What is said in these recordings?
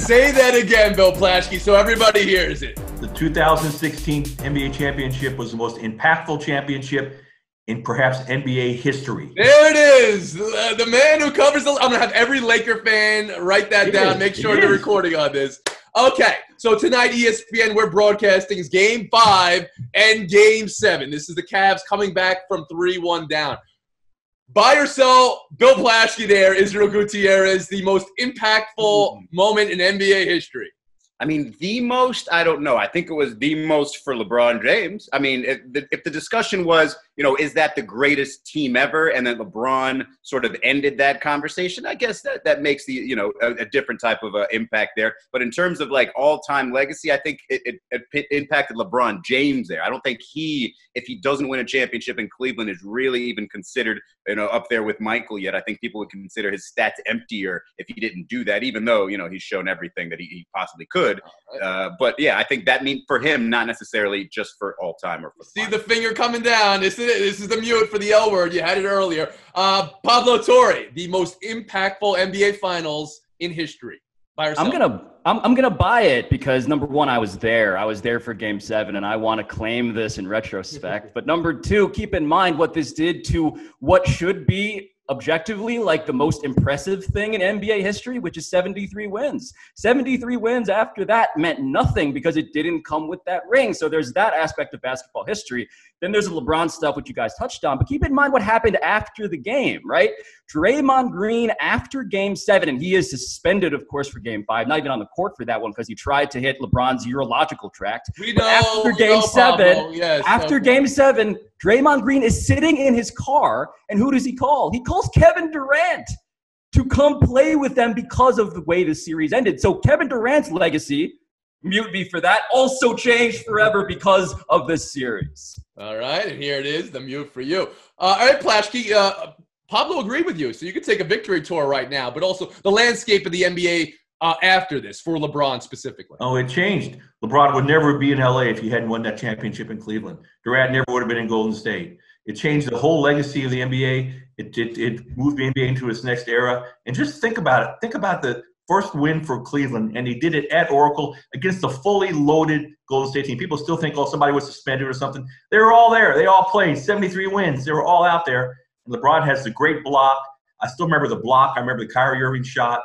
Say that again, Bill Plaschke, so everybody hears it. The 2016 NBA championship was the most impactful championship in perhaps NBA history. There it is. The man who covers the – I'm going to have every Laker fan write that down. Make sure they're recording on this. Okay, so tonight ESPN, we're broadcasting Game 5 and Game 7. This is the Cavs coming back from 3-1 down. Buy or sell, Bill Plaschke there, Israel Gutierrez, the most impactful moment in NBA history. I mean, the most, I don't know. I think it was the most for LeBron James. I mean, if the discussion was, is that the greatest team ever? And then LeBron sort of ended that conversation. I guess that makes the, a different type of impact there. But in terms of like all-time legacy, I think it impacted LeBron James there. I don't think if he doesn't win a championship in Cleveland, is really even considered, up there with Michael yet. I think people would consider his stats emptier if he didn't do that, even though, he's shown everything that he possibly could. But yeah, I think that means for him, not necessarily just for all time or for see the finger coming down. This is the mute for the L word. You had it earlier. Pablo Torre, the most impactful NBA Finals in history. By yourself. I'm gonna buy it because number one, I was there. I was there for Game 7, and I want to claim this in retrospect. But number two, keep in mind what this did to what should be objectively like the most impressive thing in NBA history, which is 73 wins. 73 wins after that meant nothing because it didn't come with that ring. So there's that aspect of basketball history. Then there's the LeBron stuff, which you guys touched on. But keep in mind what happened after the game, right? Draymond Green after Game 7, and he is suspended, of course, for Game 5. Not even on the court for that one because he tried to hit LeBron's urological tract. After Game 7, Draymond Green is sitting in his car, and who does he call? He calls Kevin Durant to come play with them because of the way the series ended. So Kevin Durant's legacy, mute me for that, also changed forever because of this series. All right, and here it is, the mute for you. All right, Plaschke, Pablo agreed with you, so you could take a victory tour right now, but also the landscape of the NBA after this, for LeBron specifically. Oh, it changed. LeBron would never be in LA if he hadn't won that championship in Cleveland. Durant never would have been in Golden State. It changed the whole legacy of the NBA. It moved the NBA into its next era. And just think about it. Think about the first win for Cleveland, and he did it at Oracle against the fully loaded Golden State team. People still think, somebody was suspended or something. They were all there. They all played. 73 wins. They were all out there. And LeBron has the great block. I still remember the block. I remember the Kyrie Irving shot.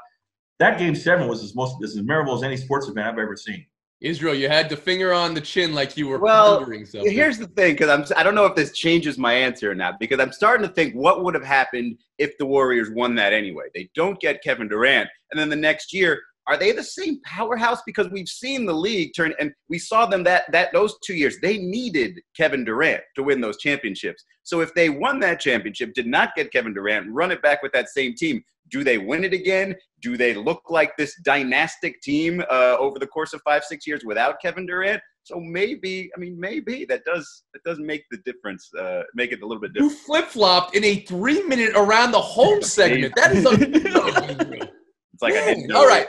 That Game 7 was as memorable as any sports event I've ever seen. Israel, you had the finger on the chin like you were pondering something. Here's the thing, because I don't know if this changes my answer or not, because I'm starting to think what would have happened if the Warriors won that anyway. They don't get Kevin Durant, and then the next year, are they the same powerhouse? Because we've seen the league turn, and we saw them those 2 years. They needed Kevin Durant to win those championships. So if they won that championship, did not get Kevin Durant, run it back with that same team, do they win it again? Do they look like this dynastic team over the course of 5-6 years without Kevin Durant? So maybe that does make the difference, make it a little bit different. You flip-flopped in a 3-minute around the home segment. That is amazing. It's like I didn't know. All right,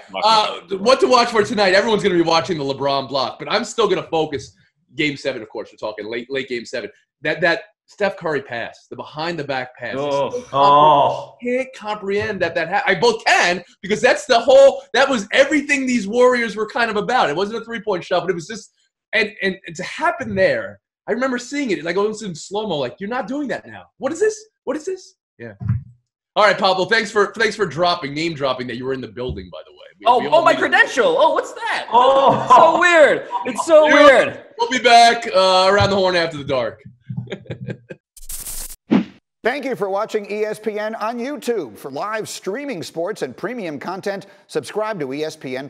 what to watch for tonight? Everyone's going to be watching the LeBron block, but I'm still going to focus Game 7, of course. We're talking late Game 7. That Steph Curry pass, the behind-the-back pass. Can't comprehend that I both can, because that was everything these Warriors were kind of about. It wasn't a three-point shot, but it was just and to happen there, I remember seeing it, like almost in slow-mo, like, you're not doing that now. What is this? What is this? Yeah. All right, Pablo, thanks for name dropping that you were in the building, by the way. My credential. Oh, what's that? Oh, it's so weird. It's so weird. We'll be back around the horn after the dark. Thank you for watching ESPN on YouTube. For live streaming sports and premium content, subscribe to ESPN+.